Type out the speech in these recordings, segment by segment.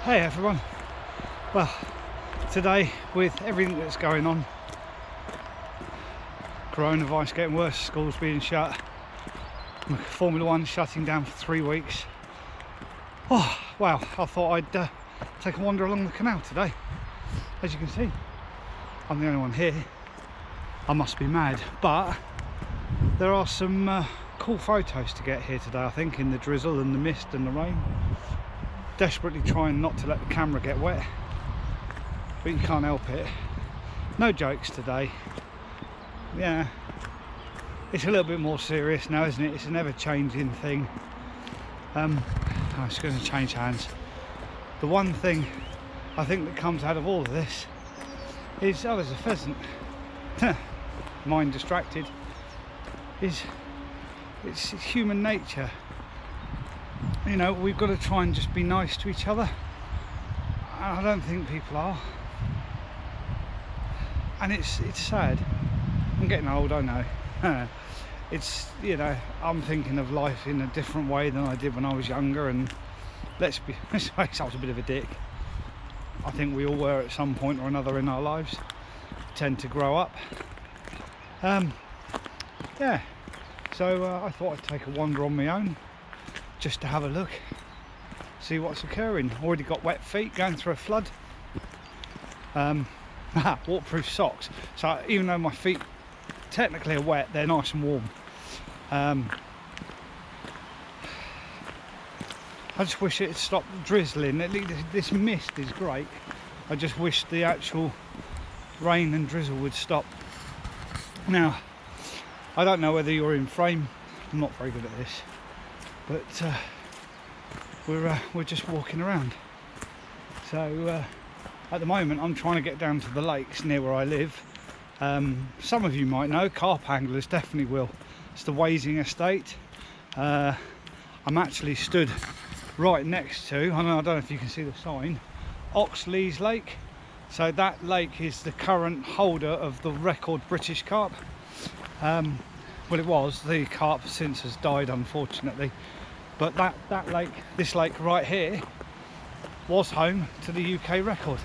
Hey everyone. Well, today with everything that's going on, coronavirus getting worse, schools being shut, Formula 1 shutting down for 3 weeks. Oh wow, I thought I'd take a wander along the canal today. As you can see, I'm the only one here. I must be mad, but there are some cool photos to get here today, I think, in the drizzle and the mist and the rain. Desperately trying not to let the camera get wet, but you can't help it. No jokes today. Yeah, it's a little bit more serious now, isn't it? It's an ever-changing thing. It's going to change hands. The one thing I think that comes out of all of this is, oh, there's a pheasant. Mind distracted. It's human nature. You know, we've got to try and just be nice to each other. I don't think people are, and it's sad. I'm getting old, I know. It's, you know, I'm thinking of life in a different way than I did when I was younger, and let's face, I was a bit of a dick. I think we all were at some point or another in our lives. Tend to grow up. Yeah, so I thought I'd take a wander on my own, just to have a look, see what's occurring. Already got wet feet going through a flood. Waterproof socks, so even though my feet technically are wet, they're nice and warm. I just wish it had stopped drizzling. At least this mist is great. I just wish the actual rain and drizzle would stop. Now, I don't know whether you're in frame. I'm not very good at this, but we're just walking around. So at the moment I'm trying to get down to the lakes near where I live. Some of you might know, carp anglers definitely will. It's the Wasing estate. I'm actually stood right next to, I don't know if you can see the sign, Oxley's Lake. So that lake is the current holder of the record British carp. Well, it was. The carp since has died, unfortunately. But that lake, this lake right here, was home to the UK record.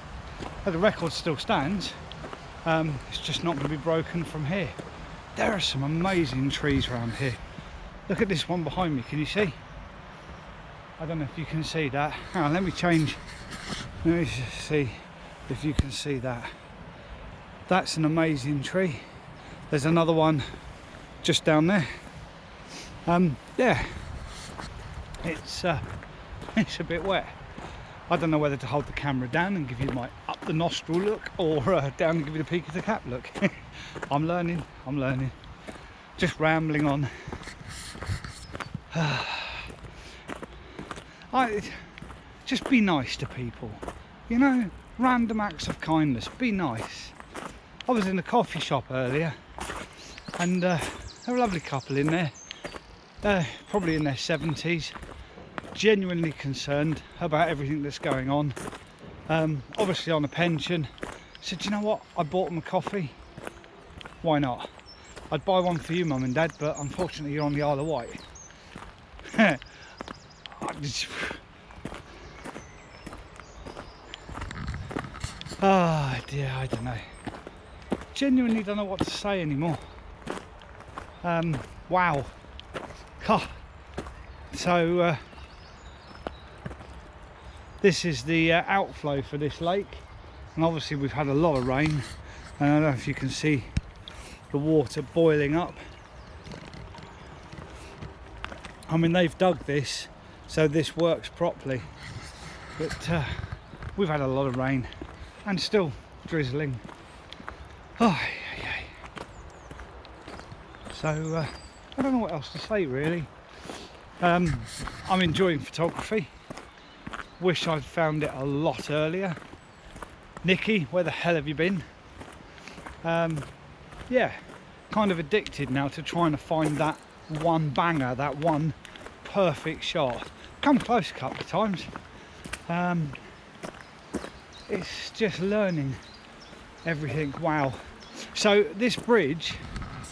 The record still stands. It's just not going to be broken from here. There are some amazing trees around here. Look at this one behind me. Can you see? I don't know if you can see that. Hang on, let me change. Let me just see if you can see that. That's an amazing tree. There's another one just down there. Yeah, it's a bit wet. I don't know whether to hold the camera down and give you my up the nostril look, or down and give you the peak of the cap look. I'm learning. Just rambling on. Just be nice to people, you know, random acts of kindness. Be nice. I was in a coffee shop earlier, and a lovely couple in there, probably in their 70s, genuinely concerned about everything that's going on. Obviously on a pension. Said, you know what, I bought them a coffee. Why not? I'd buy one for you, Mum and Dad, but unfortunately you're on the Isle of Wight. Oh dear, I don't know. Genuinely don't know what to say anymore. Wow. So this is the outflow for this lake, and obviously we've had a lot of rain, and I don't know if you can see the water boiling up. I mean, they've dug this so this works properly, but we've had a lot of rain and still drizzling. Oh, yeah. So I don't know what else to say really. I'm enjoying photography. Wish I'd found it a lot earlier. Nikki, where the hell have you been? Yeah, kind of addicted now to trying to find that one banger, that one perfect shot. Come close a couple of times. It's just learning everything. Wow. So this bridge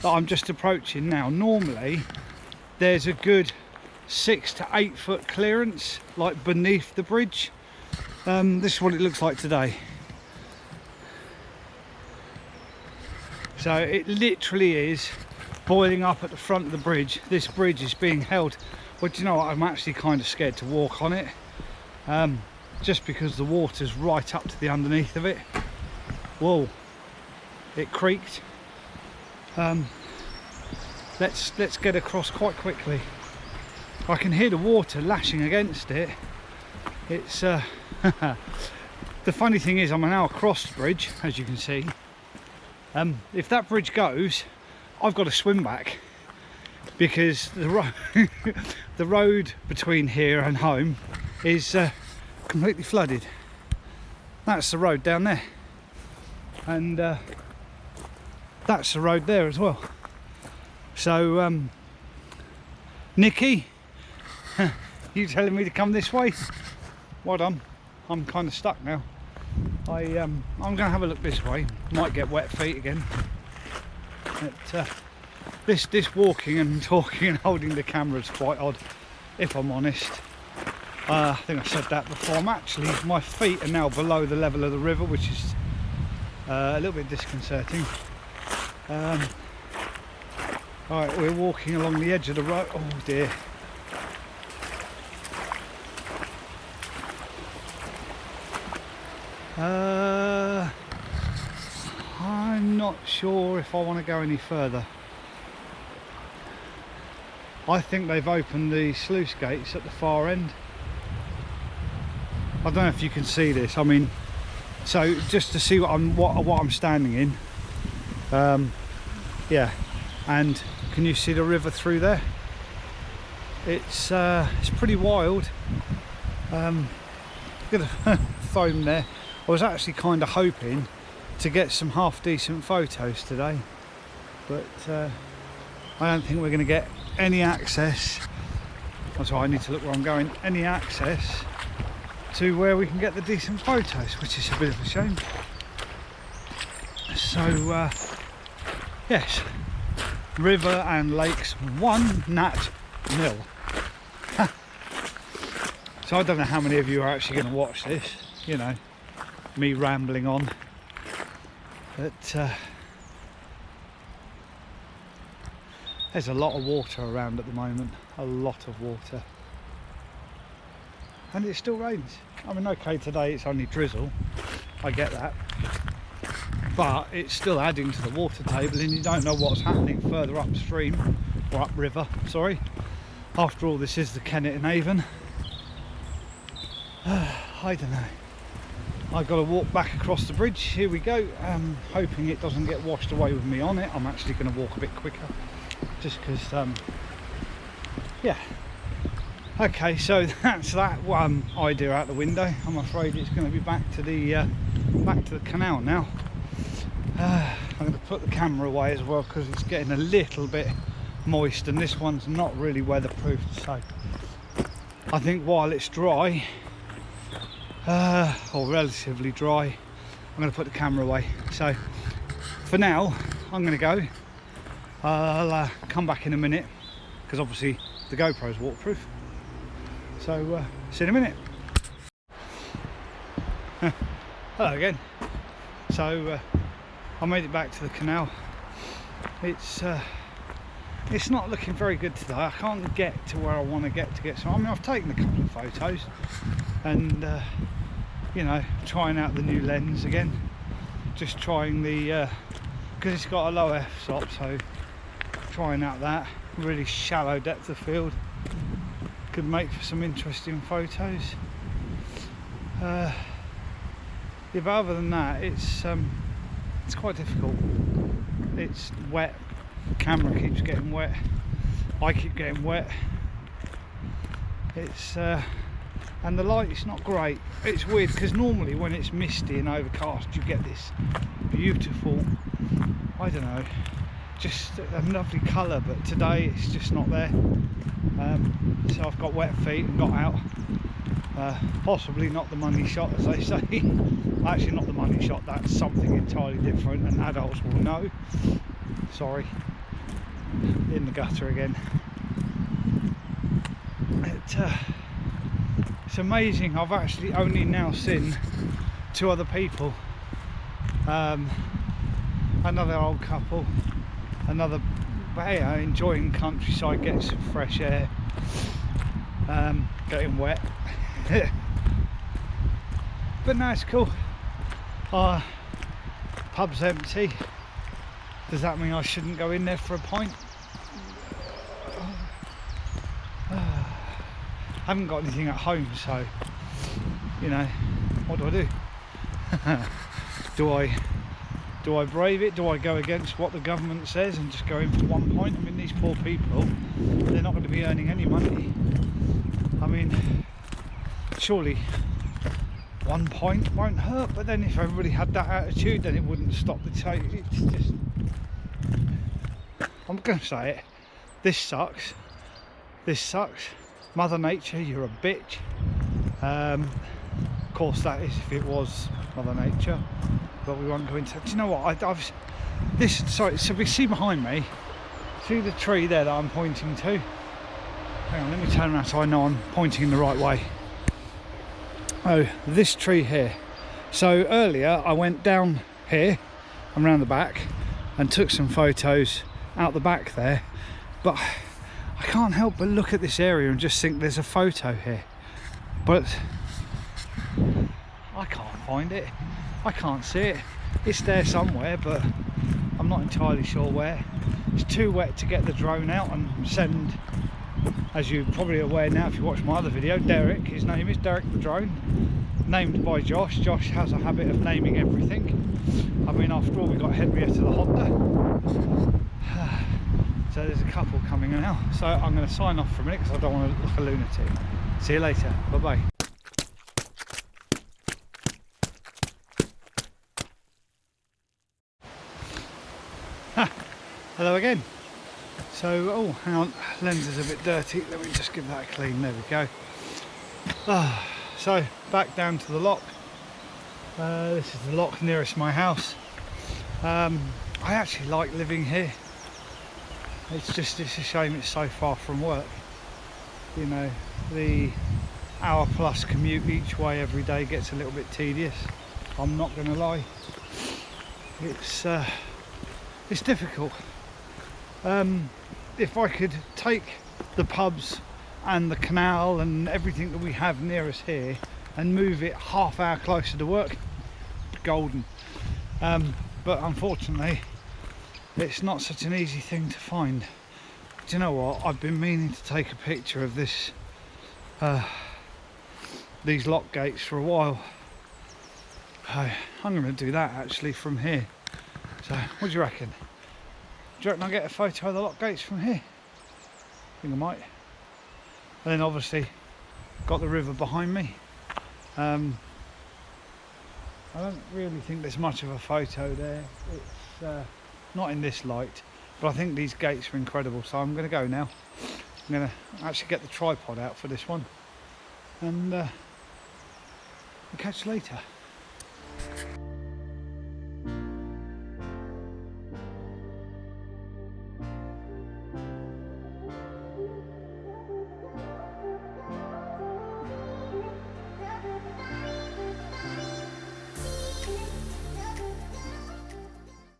that I'm just approaching now, normally there's a good 6 to 8 foot clearance like beneath the bridge. This is what it looks like today. So it literally is boiling up at the front of the bridge. This bridge is being held. Well, do you know what? I'm actually kind of scared to walk on it, just because the water's right up to the underneath of it. Whoa, it creaked. Let's get across quite quickly. I can hear the water lashing against it. It's the funny thing is, I'm now across the bridge, as you can see. If that bridge goes, I've got to swim back, because the road between here and home is completely flooded. That's the road down there, and that's the road there as well. So Nikki, you telling me to come this way? Well done. I'm kind of stuck now. I'm going to have a look this way. Might get wet feet again. But this walking and talking and holding the camera is quite odd, if I'm honest. I think I said that before. My feet are now below the level of the river, which is a little bit disconcerting. Alright, we're walking along the edge of the road. Oh dear. I'm not sure if I want to go any further. I think they've opened the sluice gates at the far end. I don't know if you can see this. I mean, so just to see what I'm standing in. Yeah, and can you see the river through there? It's pretty wild. Got a foam there. I was actually kind of hoping to get some half decent photos today, but I don't think we're going to get any access. That's why I need to look where I'm going. Any access to where we can get the decent photos, which is a bit of a shame. So yes, river and lakes 1 nat nil. So I don't know how many of you are actually going to watch this, you know, me rambling on, but there's a lot of water around at the moment, a lot of water, and it still rains. I mean, okay, today it's only drizzle, I get that, but it's still adding to the water table, and you don't know what's happening further upstream, or upriver, sorry. After all, this is the Kennet and Avon. I don't know. I've got to walk back across the bridge. Here we go. Hoping it doesn't get washed away with me on it. I'm actually going to walk a bit quicker, just because. Yeah. Okay, so that's that one idea out the window. I'm afraid it's going to be back to the canal now. I'm going to put the camera away as well, because it's getting a little bit moist, and this one's not really weatherproofed. So I think while it's dry, or relatively dry, I'm going to put the camera away. So for now, I'm going to go. I'll come back in a minute, because obviously the GoPro's waterproof. So see you in a minute. Hello again. So I made it back to the canal. It's not looking very good today. I can't get to where I want to get some. I mean, I've taken a couple of photos, and you know, trying out the new lens again, just trying the because it's got a low f-stop, so trying out that really shallow depth of field could make for some interesting photos. Yeah, but other than that, it's quite difficult. It's wet, the camera keeps getting wet, I keep getting wet. It's and the light is not great. It's weird, because normally when it's misty and overcast you get this beautiful, I don't know, just a lovely colour, but today it's just not there. So I've got wet feet and got out. Possibly not the money shot, as they say. Actually, not the money shot, that's something entirely different, and adults will know. Sorry, in the gutter again. It's amazing, I've actually only now seen 2 other people. Another old couple, another enjoying countryside, getting some fresh air, getting wet. But no, it's cool. Pub's empty. Does that mean I shouldn't go in there for a pint? I haven't got anything at home, so you know, what do? Do I brave it? Do I go against what the government says and just go in for 1 pint? I mean, these poor people, they're not going to be earning any money. I mean, surely 1 pint won't hurt, but then if everybody had that attitude, then it wouldn't stop the take. It's just, I'm going to say it, this sucks. This sucks. Mother Nature, you're a bitch. Of course, that is if it was Mother Nature, but we won't go into. Do you know what? Sorry. So we see behind me. See the tree there that I'm pointing to. Hang on, let me turn around so I know I'm pointing in the right way. Oh, this tree here. So earlier I went down here and round the back and took some photos out the back there, but I can't help but look at this area and just think there's a photo here, but I can't find it. I can't see it. It's there somewhere, but I'm not entirely sure where. It's too wet to get the drone out and send, as you're probably aware now if you watch my other video, Derek, his name is Derek the drone, named by Josh. Josh has a habit of naming everything. I mean, after all, we got Henrietta the Honda. So there's a couple coming now, so I'm going to sign off for a minute because I don't want to look a lunatic. See you later. Bye bye. Hello again. So, oh, hang on, lens is a bit dirty. Let me just give that a clean. There we go. So back down to the lock. This is the lock nearest my house. I actually like living here. It's a shame it's so far from work. You know, the hour-plus commute each way every day gets a little bit tedious. I'm not going to lie. It's difficult. If I could take the pubs and the canal and everything that we have near us here and move it half hour closer to work, golden. But unfortunately, it's not such an easy thing to find. Do you know what? I've been meaning to take a picture of this, these lock gates for a while. I'm going to do that actually from here. So, what do you reckon? Do you reckon I'll get a photo of the lock gates from here? I think I might. And then obviously, got the river behind me. I don't really think there's much of a photo there. It's not in this light, but I think these gates are incredible, so I'm going to go now. I'm going to actually get the tripod out for this one, and we'll catch you later.